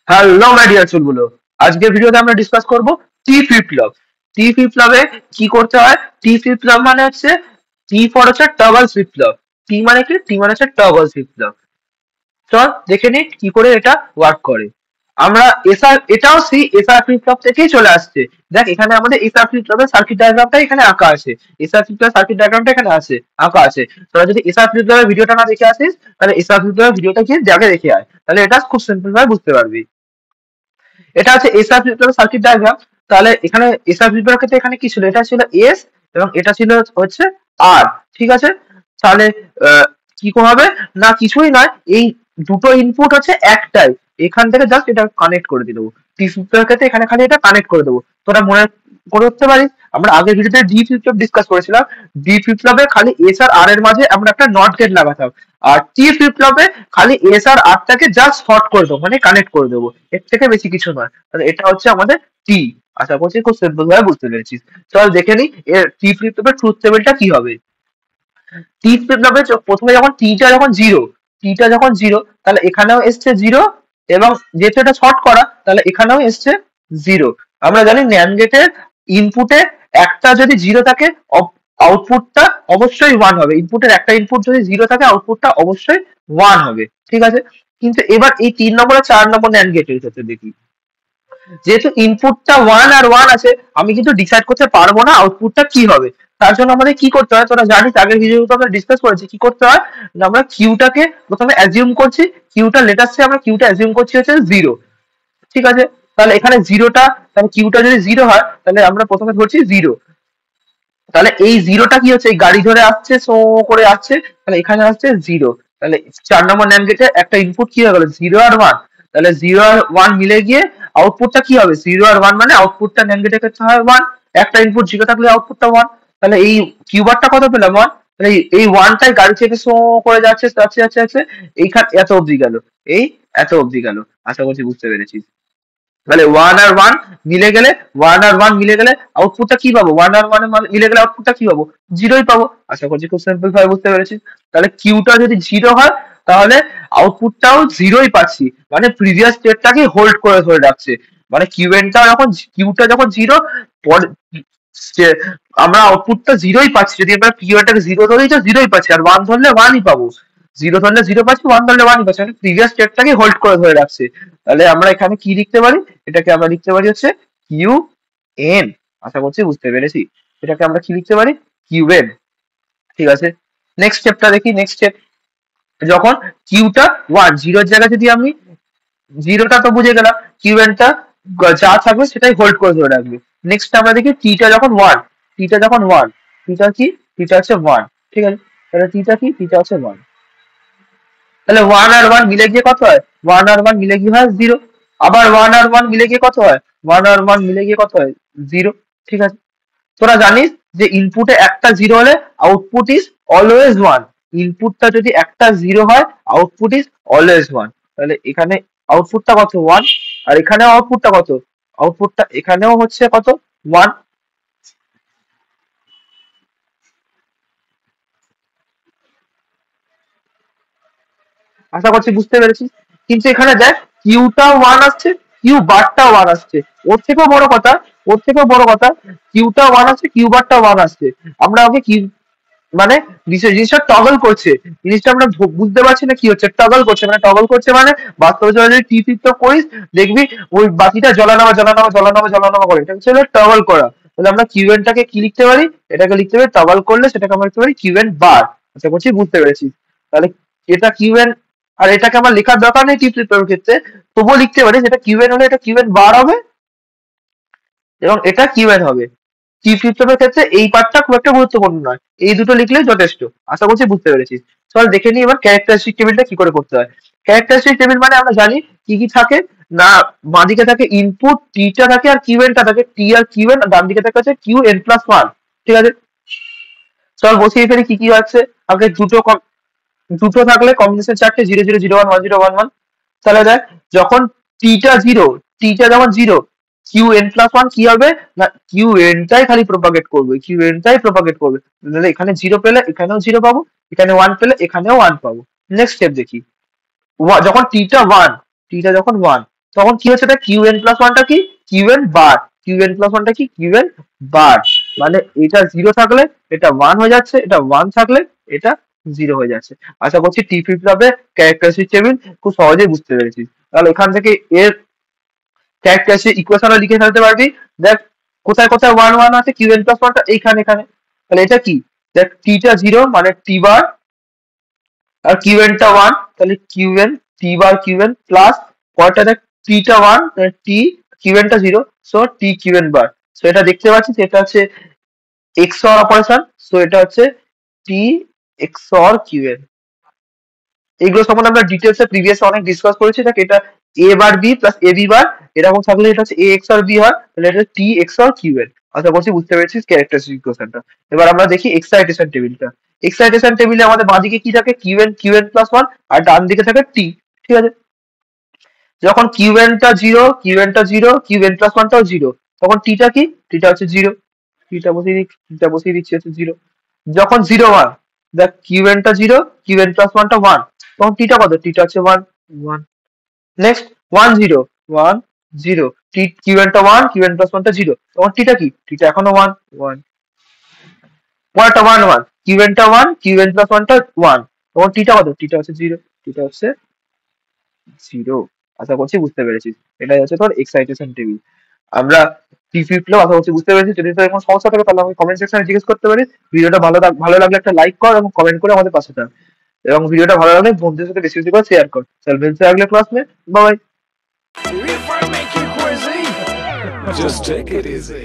Hello my dear চুলগুলো, আজকের ভিডিওতে আমরা ডিসকাস করব টি ফ্লিপ ফ্লপ। টি ফ্লিপ ফ্লপে কি করতে হয়? টি ফ্লিপ ফ্লপ মানে হচ্ছে টি ফর হচ্ছে টগল ফ্লিপ ফ্লপ। টি মানে কি? টি মানে হচ্ছে টগল ফ্লিপ ফ্লপ। চল দেখে নিই কি করে এটা ওয়ার্ক করে। আমরা এসআর এটাও সেই এসআর ফ্লিপ ফ্লপ থেকেই চলে আসছে। দেখ এখানে আমাদের এসআর ফ্লিপ ফ্লপের সার্কিট ডায়াগ্রামটা এখানে আঁকা আছে। এসআর ফ্লিপ ফ্লপের সার্কিট ডায়াগ্রামটা এখানে আছে, আঁকা আছে। তোরা যদি এসআর ফ্লিপ ফ্লপের ভিডিওটা না দেখে আসিস, তাহলে এসআর ফ্লিপ ফ্লপের ভিডিওটা গিয়ে জায়গায় দেখে আয়, তাহলে এটা খুব সিম্পল ভাবে বুঝতে পারবি। এটা হচ্ছে এসআর ফ্লিপ সার্কিট ডায়াগ্রাম। তাহলে এখানে এসআর ফ্লিপের ক্ষেত্রে এখানে কি ছিল? এটা ছিল এস এবং এটা ছিল হচ্ছে আর। ঠিক আছে, তাহলে কি হবে না, কিছুই নয়, এই দুটো ইনপুট হচ্ছে একটাই। এখান থেকে জাস্ট এটা কানেক্ট করে দিয়ে দেবো। টি ফ্লিপের ক্ষেত্রে এখানে খালি এটা কানেক্ট করে দেবো। তোরা মনে করতে পারিস আমরা আগের ভিডিওতে ডি ফ্লিপ ডিসকাস করেছিলাম। ডি ফ্লিপ খালি এস আর আর এর মাঝে আমরা একটা নট গেট লাগাতাম। আর টি ফ্লিপ খালি এস আর আরটাকে জাস্ট শর্ট করে দেবো, মানে কানেক্ট করে দেবো, এর থেকে বেশি কিছু নয়। তাহলে এটা হচ্ছে আমাদের টি। আশা করছি খুব সিম্পল ভাবে বুঝতে পেরেছিস। চল দেখে নি এর টি ফ্লিপ ফ্লপের ট্রুথ টেবিলটা কি হবে। টি ফ্লিপ ফ্লপে প্রথমে যখন টিটা যখন জিরো, টিটা যখন জিরো, তাহলে এখানেও এসছে জিরো, এবং যেহেতু এটা শর্ট করা তাহলে এখানেও এসছে জিরো। আমরা জানি ন্যান্ড গেটের ইনপুটে একটা যদি জিরো থাকে, আউটপুটটা অবশ্যই ওয়ান হবে। ইনপুটের একটা ইনপুট যদি জিরো থাকে, আউটপুটটা অবশ্যই ওয়ান হবে। ঠিক আছে, কিন্তু এবার এই 3 নম্বর আর 4 নম্বর ন্যান্ড গেটের ক্ষেত্রে দেখি, যেহেতু ইনপুটটা ওয়ান আর ওয়ান আছে, আমি কিন্তু ডিসাইড করতে পারবো না আউটপুটটা কি হবে। তার জন্য আমাদের কি করতে হয়, তোরা জানিস আগের ভিডিওতে আমরা ডিসকাস করেছি কি করতে হয়। না, আমরা কিউটাকে প্রথমে অ্যাজিউম করছি। কিউটা লেটাসে আমরা কিউটা অ্যাজিউম করছি হচ্ছে জিরো। ঠিক আছে, তাহলে এখানে জিরোটা, তাহলে কিউটা যদি জিরো হয় তাহলে আমরা প্রথমে ধরছি জিরো। তাহলে এই জিরোটা কি হচ্ছে, এই গাড়ি ধরে আসছে, শো করে আসছে, তাহলে এখানে আসছে জিরো। তাহলে 4 নম্বর ন্যান্ড গেটে একটা ইনপুট কি হয়ে গেল, জিরো আর ওয়ান। তাহলে জিরো আর ওয়ান মিলে গিয়ে আউটপুটটা কি হবে, জিরো আর ওয়ান, মানে আউটপুটটা ন্যান্ড গেটের ক্ষেত্রে হয় ওয়ান। একটা ইনপুট জিরো থাকলে আউটপুটটা ওয়ান। তাহলে এই কিউবারটা কত পেলাম, ওয়ান। তাহলে এই ওয়ানটাই গাড়ি থেকে শো করে যাচ্ছে যাচ্ছে যাচ্ছে যাচ্ছে, এইখানে এত অবধি গেল, এই এত অবধি গেল। আশা করছি বুঝতে পেরেছিস। তাহলে ওয়ান আর ওয়ান মিলে গেলে আউটপুটটা কি পাবো, ওয়ান আর ওয়ান মিলে গেলে আউটপুটটা কি পাবো, জিরোই পাবো। আশা করছি খুব সিম্পল ভাবে বুঝতে পেরেছিস। তাহলে কিউটা যদি জিরো হয় তাহলে আউটপুটটাও জিরোই পাচ্ছি, মানে প্রিভিয়াস স্টেটটাকে হোল্ড করে ধরে রাখছে। মানে কিউএনটা যখন, কিউটা যখন জিরো, আমরা আউটপুটটা জিরোই পাচ্ছি। যদি আমরা কিউএনটাকে জিরো ধরেই তো জিরোই পাচ্ছি, আর ওয়ান ধরলে ওয়ানই পাবো। জিরো ধরলে জিরো পাচ্ছি, ওয়ান ধরলে ওয়ানই পাচ্ছি, মানে প্রিভিয়াস স্টেটটাকে হোল্ড করে ধরে রাখছে। তাহলে আমরা এখানে কি লিখতে পারি, এটাকে আমরা লিখতে পারি হচ্ছে কিউ এন। আশা করছি বুঝতে পেরেছি। এটাকে আমরা কি লিখতে পারি, কিউ এন। ঠিক আছে, নেক্সট স্টেপটা দেখি। নেক্সট স্টেপ, যখন কিউটা ওয়ান, জিরোর জায়গায় যদি আমি, জিরোটা তো বুঝে গেলাম, কিউ এনটা যা থাকবে সেটাই হোল্ড করে ধরে রাখবে। নেক্সট আমরা দেখি টিটা যখন ওয়ান, টিটা যখন ওয়ান, টিটা কি, টিটা হচ্ছে ওয়ান। ঠিক আছে, তাহলে টিটা কি, টিটা হচ্ছে ওয়ান। তাহলে ওয়ান আর ওয়ান মিলে গিয়ে কত হয়, ওয়ান আর ওয়ান মিলে গিয়ে হয় জিরো। আবার ওয়ান আর ওয়ান মিলে গিয়ে কত হয়, ওয়ান আর ওয়ান মিলে গিয়ে কত হয়, জিরো। ঠিক আছে, তোরা জানিস যে ইনপুটে একটা জিরো হলে আউটপুট ইজ অলওয়েজ ওয়ান। ইনপুটটা যদি একটা জিরো হয়, আউটপুট ইজ অলওয়েজ ওয়ান। তাহলে এখানে আউটপুটটা কত, ওয়ান। আর এখানেও আউটপুটটা কত, আউটপুটটা এখানেও হচ্ছে কত, ওয়ান। আশা করছি বুঝতে পেরেছিস। কিন্তু এখানে দেখ, কিউটা ওয়ান আসছে, কিউ বারটা ওয়ান আসছে। ওর থেকেও বড় কথা, ওর থেকেও বড় কথা, কিউটা ওয়ান আসছে, কিউ বারটা ওয়ান আসছে। আমরা ওকে কি, মানে জিনিসটা টগল করছে, জিনিসটা আমরা বুঝতে পারছি না কি হচ্ছে, টগল করছে। মানে টগল করছে মানে বাস্তবে যদি টি টিপ করিস, দেখবি ওই বাতিটা জ্বলানামা জ্বলানামা জ্বলানামা জ্বলানামা করে, এটা হচ্ছে টগল করা। তাহলে আমরা কিউএনটাকে কি লিখতে পারি, এটাকে লিখতে পারি টগল করলে সেটাকে আমরা লিখতে পারি কিউএন বার। আশা করছি বুঝতে পেরেছি। তাহলে এটা কিউএন, আর এটাকে আমার লেখার দরকার নেই টি টিপের ক্ষেত্রে, তবুও লিখতে পারি যেটা কিউএন হলে এটা কিউএন বার হবে, এবং এটা কিউএন হবে। কি ফ্লিপ-ফ্লপের ক্ষেত্রে এই পার্টটা খুব একটা গুরুত্বপূর্ণ নয়, এই দুটো লিখলেই যথেষ্ট। আশা করছি বুঝতে পেরেছিস। চল দেখে নিই এবার ক্যারেক্টারিস্টিক টেবিলটা কি করে করতে হয়। ক্যারেক্টারিস্টিক টেবিল মানে আমরা জানি কি কি থাকে না, বাঁদিকে থাকে ইনপুট, টিটা থাকে আর কিউএনটা থাকে, টি আর কিউএন, আর ডান দিকে থাকে হচ্ছে কিউ এন প্লাস ওয়ান। ঠিক আছে, চল বসিয়ে ফেলি কি কি আছে। আগে দুটো থাকলে কম্বিনেশন চারটে, zero zero zero one one zero one one. তাহলে দেখ, যখন টিটা জিরো, টিটা যখন zero, Q N plus one কি হবে না, কিউ এনটাই খালি প্রপাগেট করবে, কিউ এনটাই প্রপাগেট করবে। তাহলে এখানে জিরো পেলে এখানেও জিরো পাবো, এখানে ওয়ান পেলে এখানেও ওয়ান পাবো। নেক্সট স্টেপ দেখি, যখন টিটা ওয়ান, টিটা যখন ওয়ান, তখন কি হচ্ছে, এটা কিউ এন প্লাস ওয়ানটা কি, কিউ এন বার, কিউ এন প্লাস ওয়ানটা কি, কিউ এন বার। মানে এটা জিরো থাকলে এটা ওয়ান হয়ে যাচ্ছে, এটা ওয়ান থাকলে এটা জিরো হয়ে যাচ্ছে। আশা করছি টি ফ্লিপ ফ্লপের ক্যারেক্টারিস্টিক টেবিল খুব সহজেই বুঝতে পেরেছিস। তাহলে এখান থেকে এর ক্যারেক্টারিস্টিক ইকুয়েশনটা লিখে ফেলতে পারবি। দেখ কোথায় কোথায় ওয়ান ওয়ান আছে, কিউ এন প্লাস ওয়ানটা এইখানে এখানে। তাহলে এটা কি, দেখ টিটা জিরো মানে টি বার, আর কিউ এনটা ওয়ান, তাহলে Q N T bar Q N plus পরেরটা দেখ টিটা ওয়ান, টি কিউ এনটা zero, so T Q N bar. So এটা দেখতে পাচ্ছিস, এটা হচ্ছে এক্সঅর অপারেশন, সো এটা হচ্ছে টি এক্সঅর কিউ এন। এইগুলো সম্বন্ধে আমরা ডিটেলসে প্রিভিয়াস অনেক ডিসকাস করেছি। দেখ এটা এ বার বি প্লাস এ বি বার এরকম থাকলে এটা হচ্ছে এ এক্স আর বি হয়, তাহলে এটা টি এক্স আর কিউ এন। আশা করছি বুঝতে পেরেছিস ক্যারেক্টারিস্টিক ইকুয়েশনটা। এবার আমরা দেখি এক্সাইটেশন টেবিলটা। এক্সাইটেশন টেবিলে আমাদের বাঁদিকে কি থাকে, কিউ এন প্লাস ওয়ান, আর ডান দিকে থাকে টি। ঠিক আছে, যখন কিউ এনটা জিরো, কিউ এনটা জিরো, কিউ এন প্লাস ওয়ানটাও জিরো, তখন টিটা কি, টিটা হচ্ছে জিরো। টিটা বসিয়ে দিচ্ছি হচ্ছে জিরো। যখন জিরো ওয়ান, দেখ কিউ এনটা জিরো, কিউ এন প্লাস ওয়ানটা ওয়ান, তখন টিটা কত, টিটা হচ্ছে one, one. Next one zero, one zero, T Q এনটা ওয়ান, কিউ এন প্লাস ওয়ানটা জিরো, তখন টিটা কি, টিটা এখনো ওয়ান, ওয়ান। পরেরটা ওয়ান ওয়ান, কিউ এনটা ওয়ান, কিউ এন প্লাস ওয়ানটা ওয়ান, তখন টিটা কত, টিটা হচ্ছে জিরো, টিটা হচ্ছে জিরো। আশা করছি বুঝতে পেরেছিস, এটাই হচ্ছে তোর এক্সাইটেশন টেবিল। আমরা টি ফ্লিপ আশা করছি বুঝতে পেরেছিস। যদি তোর কোনো সমস্যা থাকে তাহলে আমাকে কমেন্ট সেকশনে জিজ্ঞেস করতে পারিস। ভিডিওটা ভালো লাগলে একটা লাইক কর এবং কমেন্ট করে আমাদের পাশে থাক, এবং ভিডিওটা ভালো লাগলে বন্ধুদের সাথে বেশি বেশি করে শেয়ার কর। চল মিলছে আগলে ক্লাস মে, bye. If I make you crazy, just take it easy.